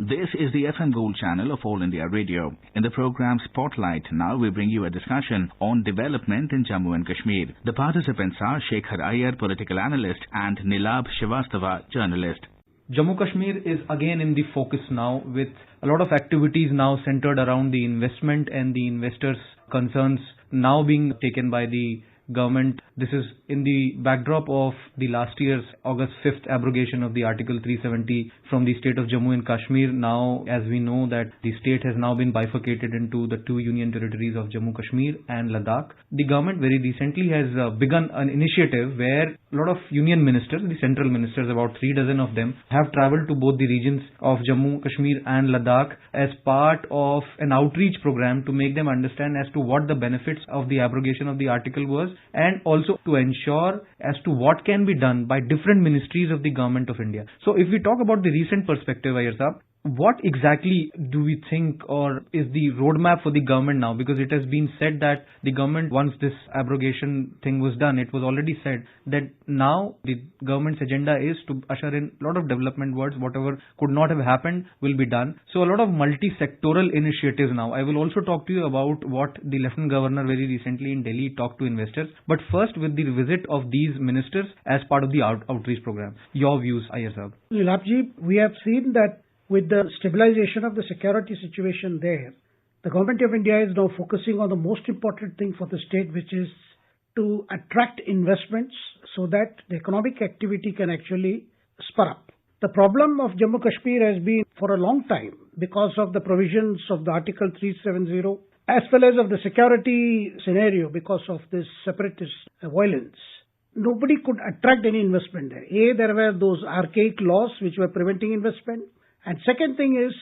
This is the FM Gold channel of All India Radio. In the program Spotlight, now we bring you a discussion on development in Jammu and Kashmir. The participants are Shekhar Iyer, political analyst, and Nilab Srivastava, journalist. Jammu Kashmir is again in the focus now, with a lot of activities now centered around the investment and the investors' concerns now being taken by the government. This is in the backdrop of the last year's August 5th abrogation of the Article 370 from the state of Jammu and Kashmir. Now, as we know, that the state has now been bifurcated into the two union territories of Jammu Kashmir and Ladakh. The government very recently has begun an initiative where a lot of union ministers, the central ministers, about 3 dozen of them, have travelled to both the regions of Jammu, Kashmir and Ladakh as part of an outreach program to make them understand as to what the benefits of the abrogation of the article was, and also to ensure as to what can be done by different ministries of the government of India. So if we talk about the recent perspective, Iyer Saab, what exactly do we think or is the roadmap for the government now? Because it has been said that the government, once this abrogation thing was done, it was already said that now the government's agenda is to usher in a lot of development works. Whatever could not have happened will be done. So a lot of multi-sectoral initiatives now. I will also talk to you about what the Lieutenant Governor very recently in Delhi talked to investors. But first, with the visit of these ministers as part of the outreach program. Your views, Iyer Saab. Nilabji, we have seen that with the stabilization of the security situation there, the government of India is now focusing on the most important thing for the state, which is to attract investments so that the economic activity can actually spur up. The problem of Jammu Kashmir has been for a long time because of the provisions of the Article 370 as well as of the security scenario because of this separatist violence. Nobody could attract any investment there. There were those archaic laws which were preventing investment. And second thing is,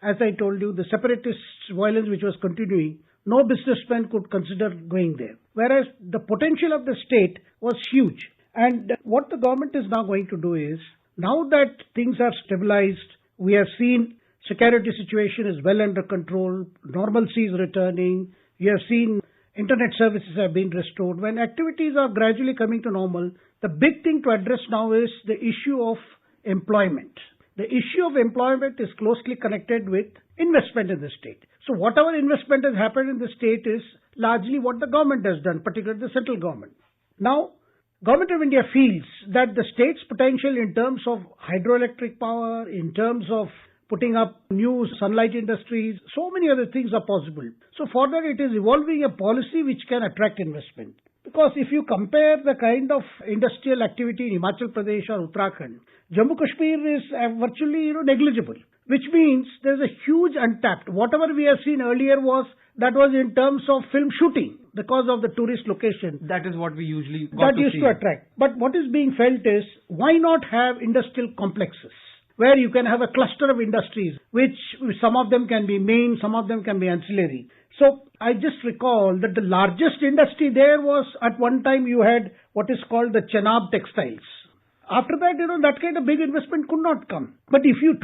as I told you, the separatist violence which was continuing, no businessman could consider going there. Whereas the potential of the state was huge. And what the government is now going to do is, now that things are stabilized, we have seen security situation is well under control, normalcy is returning, you have seen internet services have been restored. When activities are gradually coming to normal, the big thing to address now is the issue of employment. The issue of employment is closely connected with investment in the state. So whatever investment has happened in the state is largely what the government has done, particularly the central government. Now, Government of India feels that the state's potential in terms of hydroelectric power, in terms of putting up new sunlight industries, so many other things are possible. So for that it is evolving a policy which can attract investment. Because if you compare the kind of industrial activity in Himachal Pradesh or Uttarakhand, Jammu Kashmir is virtually negligible, which means there's a huge untapped. Whatever we have seen earlier was in terms of film shooting because of the tourist location. That is what we usually got that used to attract. But what is being felt is, why not have industrial complexes where you can have a cluster of industries, which some of them can be main, some of them can be ancillary. So I just recall that the largest industry there was at one time you had what is called the Chenab textiles. After that, that kind of big investment could not come. But if you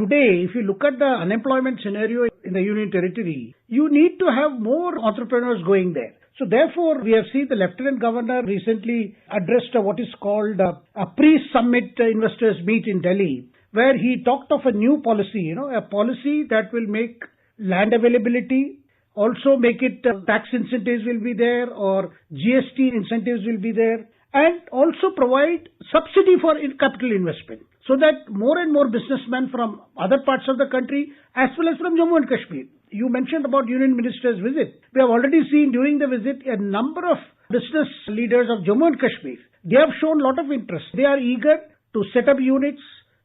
look at the unemployment scenario in the Union Territory, you need to have more entrepreneurs going there. So therefore, we have seen the Lieutenant Governor recently addressed what is called a pre-summit investors meet in Delhi, where he talked of a new policy, a policy that will make land availability, also make it tax incentives will be there or GST incentives will be there, and also provide subsidy for capital investment so that more and more businessmen from other parts of the country as well as from Jammu and Kashmir. You mentioned about Union Minister's visit. We have already seen during the visit a number of business leaders of Jammu and Kashmir. They have shown a lot of interest. They are eager to set up units.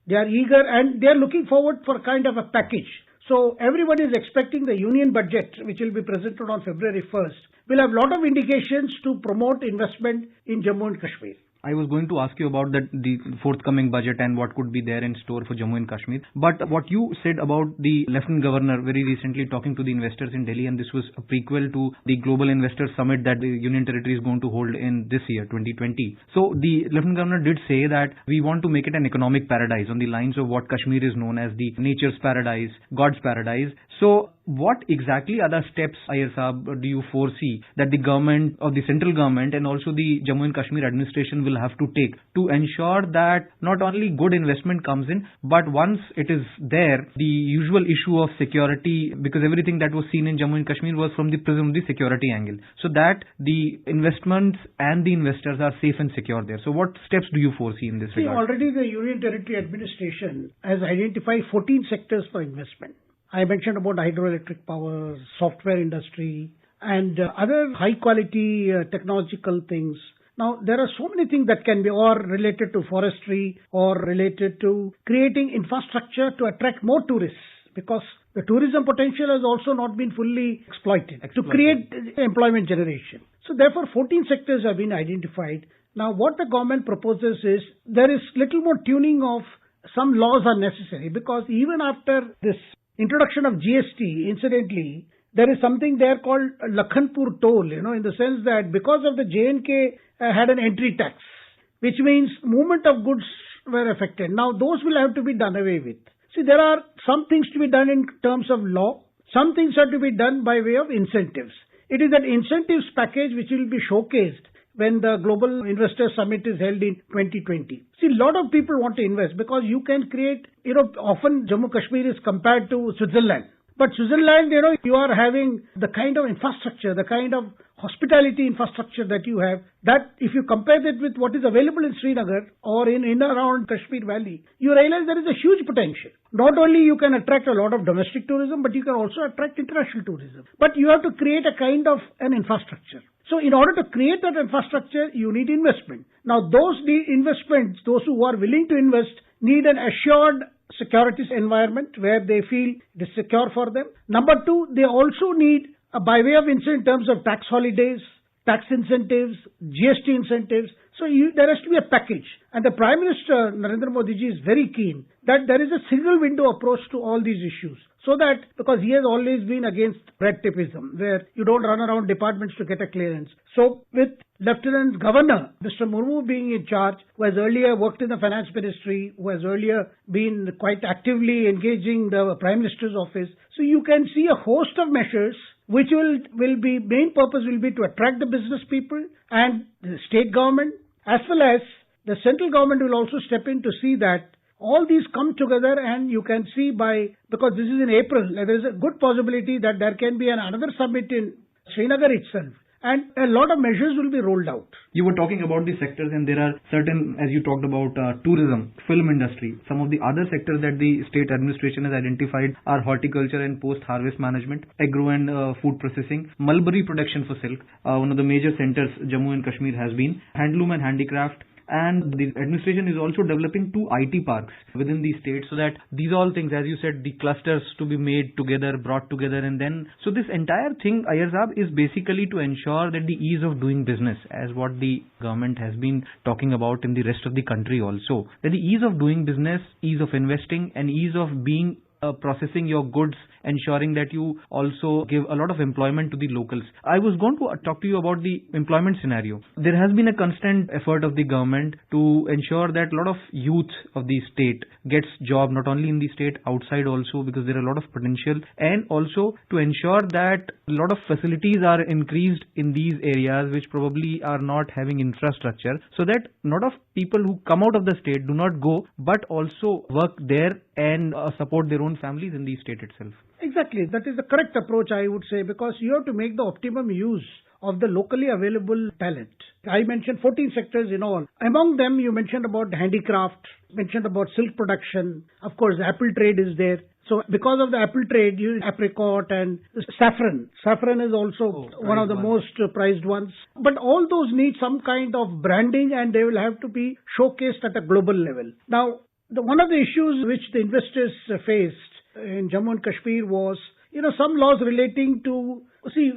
They are eager and they are looking forward for kind of a package. So everyone is expecting the union budget, which will be presented on February 1st, will have a lot of indications to promote investment in Jammu and Kashmir. I was going to ask you about the forthcoming budget and what could be there in store for Jammu and Kashmir. But what you said about the Lieutenant Governor very recently talking to the investors in Delhi, and this was a prequel to the Global Investors Summit that the Union Territory is going to hold in this year, 2020. So the Lieutenant Governor did say that we want to make it an economic paradise on the lines of what Kashmir is known as the nature's paradise, God's paradise. So what exactly are the steps, Iyer Saab, do you foresee that the government or the central government and also the Jammu and Kashmir administration will have to take to ensure that not only good investment comes in, but once it is there, the usual issue of security, because everything that was seen in Jammu and Kashmir was from the prism of the security angle, so that the investments and the investors are safe and secure there. So what steps do you foresee in this regard? Already the Union Territory Administration has identified 14 sectors for investment. I mentioned about hydroelectric power, software industry, and other high quality technological things. Now, there are so many things that can be or related to forestry or related to creating infrastructure to attract more tourists, because the tourism potential has also not been fully exploited. To create employment generation. So therefore, 14 sectors have been identified. Now, what the government proposes is there is little more tuning of some laws are necessary, because even after this introduction of GST, incidentally, there is something there called Lakhanpur toll, in the sense that because of the J&K had an entry tax, which means movement of goods were affected. Now, those will have to be done away with. See, there are some things to be done in terms of law. Some things are to be done by way of incentives. It is that incentives package which will be showcased when the Global Investor Summit is held in 2020. See, a lot of people want to invest because you can create, often Jammu Kashmir is compared to Switzerland. But Switzerland, you are having the kind of infrastructure, the kind of hospitality infrastructure that you have, that if you compare that with what is available in Srinagar or in around Kashmir Valley, you realize there is a huge potential. Not only you can attract a lot of domestic tourism, but you can also attract international tourism. But you have to create a kind of an infrastructure. So in order to create that infrastructure, you need investment. Now those investments, those who are willing to invest, need an assured securities environment where they feel it is secure for them. Number two, they also need by way of incentive in terms of tax holidays, tax incentives, GST incentives. So there has to be a package. And the Prime Minister, Narendra Modi ji, is very keen that there is a single window approach to all these issues. So that, because he has always been against red tapeism, where you don't run around departments to get a clearance. So with Lieutenant Governor, Mr. Murmu being in charge, who has earlier worked in the Finance Ministry, who has earlier been quite actively engaging the Prime Minister's office. So you can see a host of measures which will be, main purpose will be to attract the business people and the state government, as well as the central government will also step in to see that all these come together. And you can see because this is in April, there is a good possibility that there can be another summit in Srinagar itself. And a lot of measures will be rolled out. You were talking about the sectors, and there are certain, as you talked about tourism, film industry. Some of the other sectors that the state administration has identified are horticulture and post-harvest management, agro and food processing, mulberry production for silk. One of the major centers Jammu and Kashmir has been handloom and handicraft. And the administration is also developing 2 IT parks within the state, so that these all things, as you said, the clusters to be made together, brought together, and then, so this entire thing, Iyer Saab, is basically to ensure that the ease of doing business, as what the government has been talking about in the rest of the country also, that the ease of doing business, ease of investing, and ease of being processing your goods, ensuring that you also give a lot of employment to the locals. I was going to talk to you about the employment scenario. There has been a constant effort of the government to ensure that a lot of youth of the state gets job, not only in the state, outside also, because there are a lot of potential, and also to ensure that a lot of facilities are increased in these areas which probably are not having infrastructure, so that a lot of people who come out of the state do not go, but also work there and support their own families in the state itself. Exactly. That is the correct approach, I would say, because you have to make the optimum use of the locally available talent. I mentioned 14 sectors in all. Among them, you mentioned about handicraft, mentioned about silk production. Of course, apple trade is there. So because of the apple trade, you apricot and saffron. Saffron is also one of the most prized ones. But all those need some kind of branding, and they will have to be showcased at a global level. Now, one of the issues which the investors faced in Jammu and Kashmir was, some laws relating to,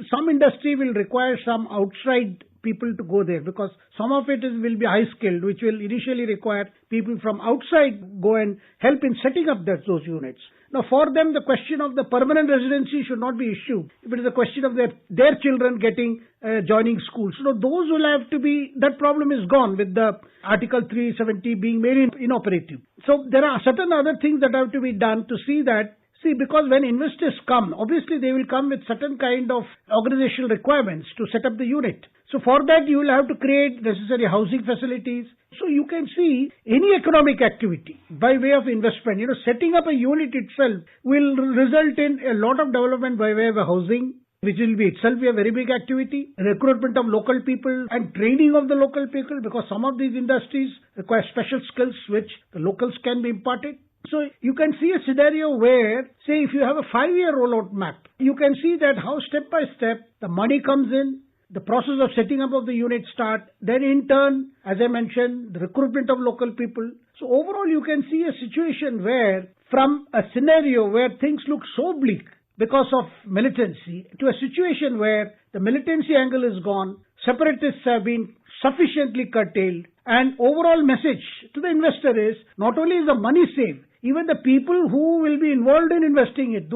some industry will require some outside people to go there, because some of it will be high skilled, which will initially require people from outside go and help in setting up those units. Now, for them, the question of the permanent residency should not be issued. If it is a question of their children getting joining schools, those will have to be. That problem is gone with the Article 370 being made inoperative. So there are certain other things that have to be done to see that See, because when investors come, obviously they will come with certain kind of organizational requirements to set up the unit. So for that you will have to create necessary housing facilities. So you can see any economic activity by way of investment, setting up a unit itself will result in a lot of development by way of housing, which will be itself a very big activity, recruitment of local people and training of the local people, because some of these industries require special skills which the locals can be imparted. So you can see a scenario where, say, if you have a 5-year rollout map, you can see that how step by step the money comes in, the process of setting up of the unit start, then in turn, as I mentioned, the recruitment of local people. So overall you can see a situation where, from a scenario where things look so bleak because of militancy, to a situation where the militancy angle is gone, separatists have been sufficiently curtailed, and overall message to the investor is not only is the money saved, even the people who will be involved in investing it,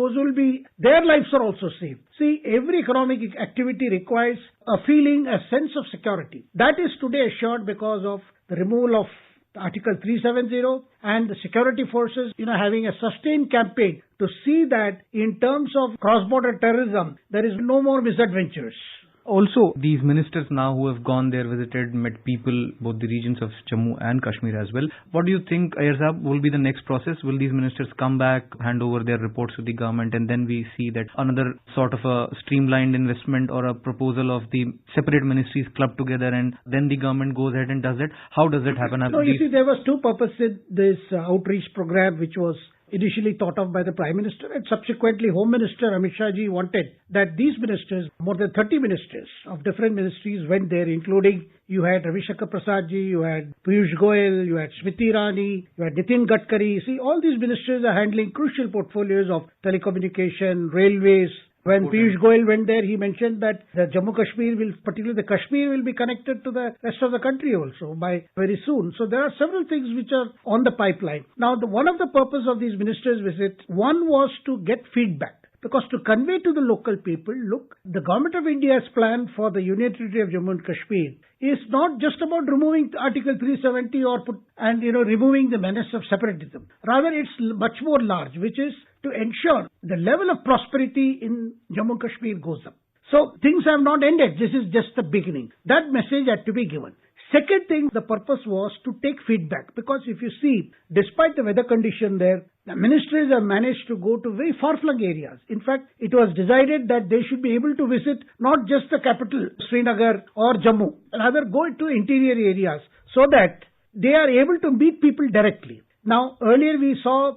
their lives are also saved. See, every economic activity requires a feeling, a sense of security. That is today assured because of the removal of Article 370 and the security forces, having a sustained campaign to see that in terms of cross-border terrorism, there is no more misadventures. Also, these ministers now who have gone there, visited, met people, both the regions of Jammu and Kashmir as well. What do you think, Iyer Sahab, will be the next process? Will these ministers come back, hand over their reports to the government, and then we see that another sort of a streamlined investment or a proposal of the separate ministries clubbed together, and then the government goes ahead and does it? How does it happen? No, you see, there was two purposes this outreach program, which was initially thought of by the Prime Minister, and subsequently Home Minister Amit Shah ji wanted that these ministers, more than 30 ministers of different ministries went there, including you had Ravi Shankar Prasad ji, you had Piyush Goyal, you had Smriti Irani, you had Nitin Gadkari. See, all these ministers are handling crucial portfolios of telecommunication, railways. When Piyush Goyal went there, he mentioned that the Jammu Kashmir particularly the Kashmir will be connected to the rest of the country also by very soon. So there are several things which are on the pipeline. Now, one of the purpose of these ministers' visits, one was to get feedback. Because to convey to the local people, look, the Government of India's plan for the Union Territory of Jammu and Kashmir is not just about removing Article 370 and removing the menace of separatism. Rather, it's much more large, which is to ensure the level of prosperity in Jammu and Kashmir goes up. So things have not ended. This is just the beginning. That message had to be given. Second thing, the purpose was to take feedback, because if you see, despite the weather condition there, the ministries have managed to go to very far-flung areas. In fact, it was decided that they should be able to visit not just the capital, Srinagar or Jammu, rather go to interior areas so that they are able to meet people directly. Now, earlier we saw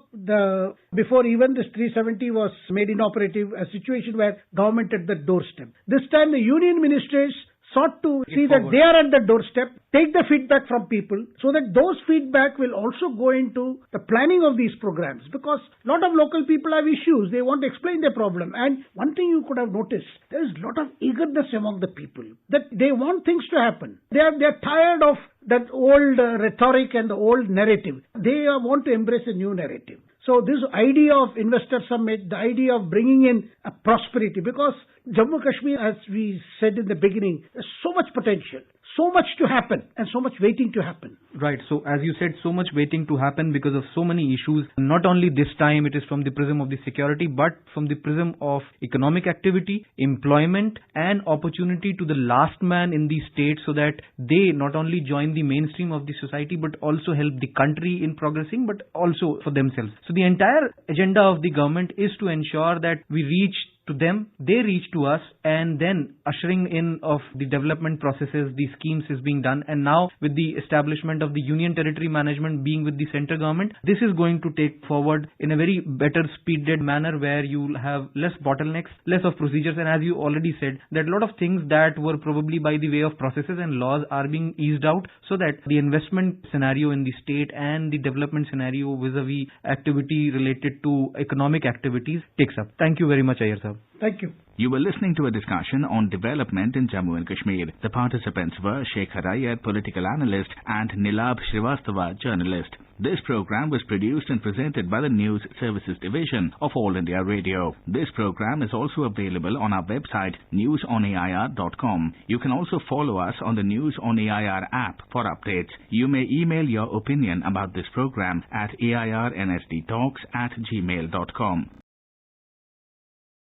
before even this 370 was made inoperative, a situation where government at the doorstep. This time the union ministers sought to see that they are at the doorstep, take the feedback from people, so that those feedback will also go into the planning of these programs, because a lot of local people have issues, they want to explain their problem. And one thing you could have noticed, there is a lot of eagerness among the people, that they want things to happen. They are tired of that old rhetoric and the old narrative. They want to embrace a new narrative. So this idea of investor summit, the idea of bringing in a prosperity, because Jammu Kashmir, as we said in the beginning, there's so much potential, so much to happen and so much waiting to happen. Right. So as you said, so much waiting to happen because of so many issues. Not only this time it is from the prism of the security, but from the prism of economic activity, employment and opportunity to the last man in the state, so that they not only join the mainstream of the society but also help the country in progressing, but also for themselves. So the entire agenda of the government is to ensure that we reach to them, they reach to us, and then ushering in of the development processes, the schemes is being done. And now with the establishment of the union territory management being with the central government, this is going to take forward in a very better speeded manner, where you will have less bottlenecks, less of procedures, and as you already said, that a lot of things that were probably by the way of processes and laws are being eased out, so that the investment scenario in the state and the development scenario vis-a-vis activity related to economic activities takes up. Thank you very much, Iyer Sahab. Thank you. You were listening to a discussion on development in Jammu and Kashmir. The participants were Shekhar Iyer, political analyst, and Nilab Srivastava, journalist. This program was produced and presented by the News Services Division of All India Radio. This program is also available on our website, newsonair.com. You can also follow us on the News on AIR app for updates. You may email your opinion about this program at airnsdtalks@gmail.com.